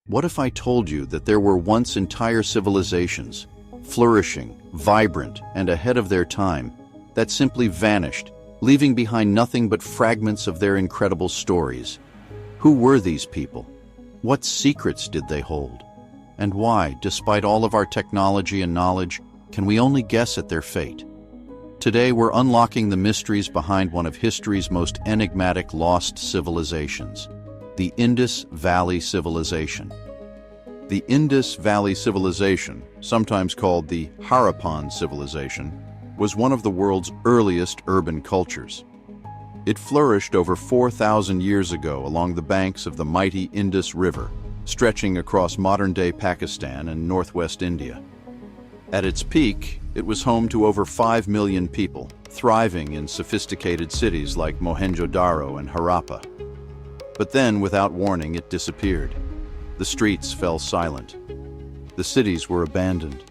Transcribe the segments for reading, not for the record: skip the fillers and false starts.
What if I told you that there were once entire civilizations, flourishing, vibrant, and ahead of their time, that simply vanished, leaving behind nothing but fragments of their incredible stories? Who were these people? What secrets did they hold? And why, despite all of our technology and knowledge, can we only guess at their fate? Today, we're unlocking the mysteries behind one of history's most enigmatic lost civilizations, the Indus Valley Civilization. The Indus Valley Civilization, sometimes called the Harappan Civilization, was one of the world's earliest urban cultures. It flourished over 4,000 years ago along the banks of the mighty Indus River, stretching across modern-day Pakistan and northwest India. At its peak, it was home to over 5 million people, thriving in sophisticated cities like Mohenjo-daro and Harappa. But then, without warning, it disappeared. The streets fell silent. The cities were abandoned.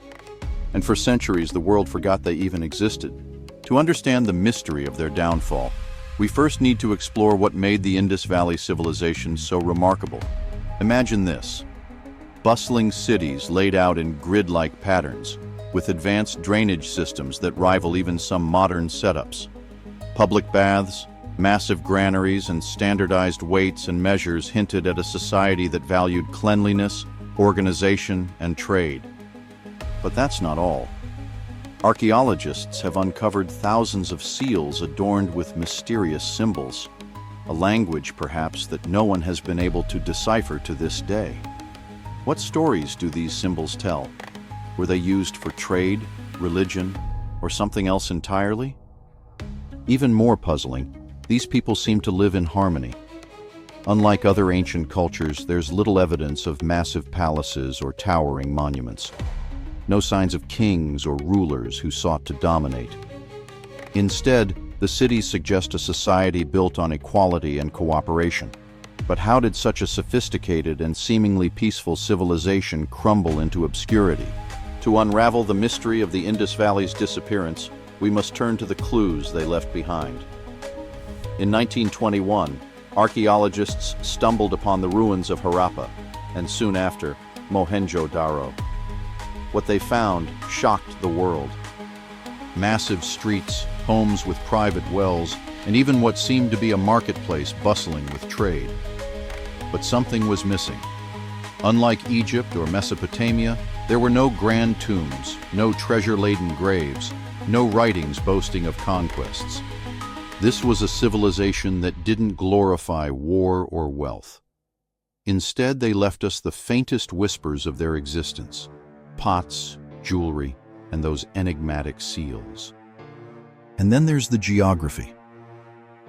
And for centuries, the world forgot they even existed. To understand the mystery of their downfall, we first need to explore what made the Indus Valley Civilization so remarkable. Imagine this: bustling cities laid out in grid-like patterns, with advanced drainage systems that rival even some modern setups. Public baths, massive granaries, and standardized weights and measures hinted at a society that valued cleanliness, organization, and trade. But that's not all. Archaeologists have uncovered thousands of seals adorned with mysterious symbols, a language perhaps that no one has been able to decipher to this day. What stories do these symbols tell? Were they used for trade, religion, or something else entirely? Even more puzzling, these people seem to live in harmony. Unlike other ancient cultures, there's little evidence of massive palaces or towering monuments. No signs of kings or rulers who sought to dominate. Instead, the cities suggest a society built on equality and cooperation. But how did such a sophisticated and seemingly peaceful civilization crumble into obscurity? To unravel the mystery of the Indus Valley's disappearance, we must turn to the clues they left behind. In 1921, archaeologists stumbled upon the ruins of Harappa, and soon after, Mohenjo-daro. What they found shocked the world. Massive streets, homes with private wells, and even what seemed to be a marketplace bustling with trade. But something was missing. Unlike Egypt or Mesopotamia, there were no grand tombs, no treasure-laden graves, no writings boasting of conquests. This was a civilization that didn't glorify war or wealth. Instead, they left us the faintest whispers of their existence: pots, jewelry, and those enigmatic seals. And then there's the geography.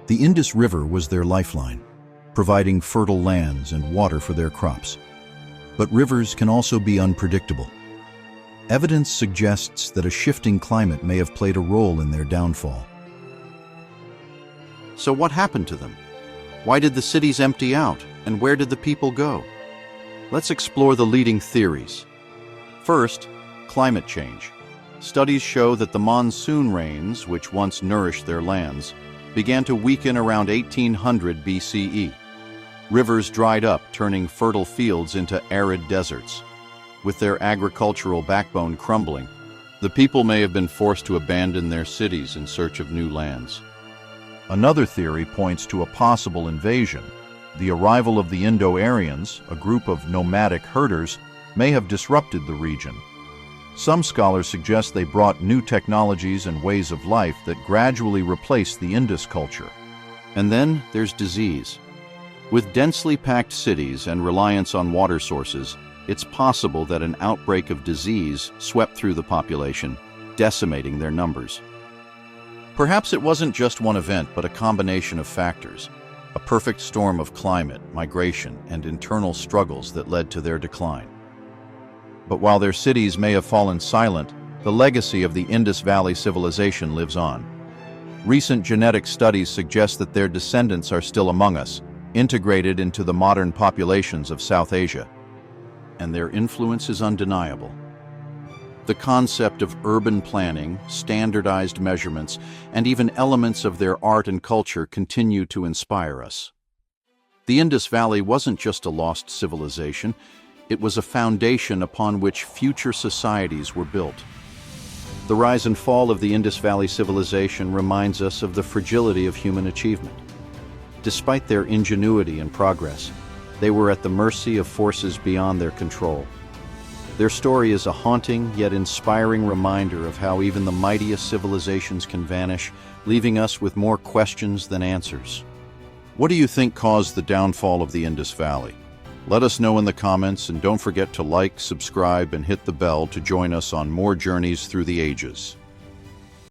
The Indus River was their lifeline, providing fertile lands and water for their crops. But rivers can also be unpredictable. Evidence suggests that a shifting climate may have played a role in their downfall. So what happened to them? Why did the cities empty out, and where did the people go? Let's explore the leading theories. First, climate change. Studies show that the monsoon rains, which once nourished their lands, began to weaken around 1800 BCE. Rivers dried up, turning fertile fields into arid deserts. With their agricultural backbone crumbling, the people may have been forced to abandon their cities in search of new lands. Another theory points to a possible invasion. The arrival of the Indo-Aryans, a group of nomadic herders, may have disrupted the region. Some scholars suggest they brought new technologies and ways of life that gradually replaced the Indus culture. And then there's disease. With densely packed cities and reliance on water sources, it's possible that an outbreak of disease swept through the population, decimating their numbers. Perhaps it wasn't just one event, but a combination of factors. A perfect storm of climate, migration, and internal struggles that led to their decline. But while their cities may have fallen silent, the legacy of the Indus Valley civilization lives on. Recent genetic studies suggest that their descendants are still among us, integrated into the modern populations of South Asia. And their influence is undeniable. The concept of urban planning, standardized measurements, and even elements of their art and culture continue to inspire us. The Indus Valley wasn't just a lost civilization, It was a foundation upon which future societies were built. The rise and fall of the Indus Valley civilization reminds us of the fragility of human achievement. Despite their ingenuity and progress, they were at the mercy of forces beyond their control. Their story is a haunting yet inspiring reminder of how even the mightiest civilizations can vanish, leaving us with more questions than answers. What do you think caused the downfall of the Indus Valley? Let us know in the comments, and don't forget to like, subscribe, and hit the bell to join us on more journeys through the ages.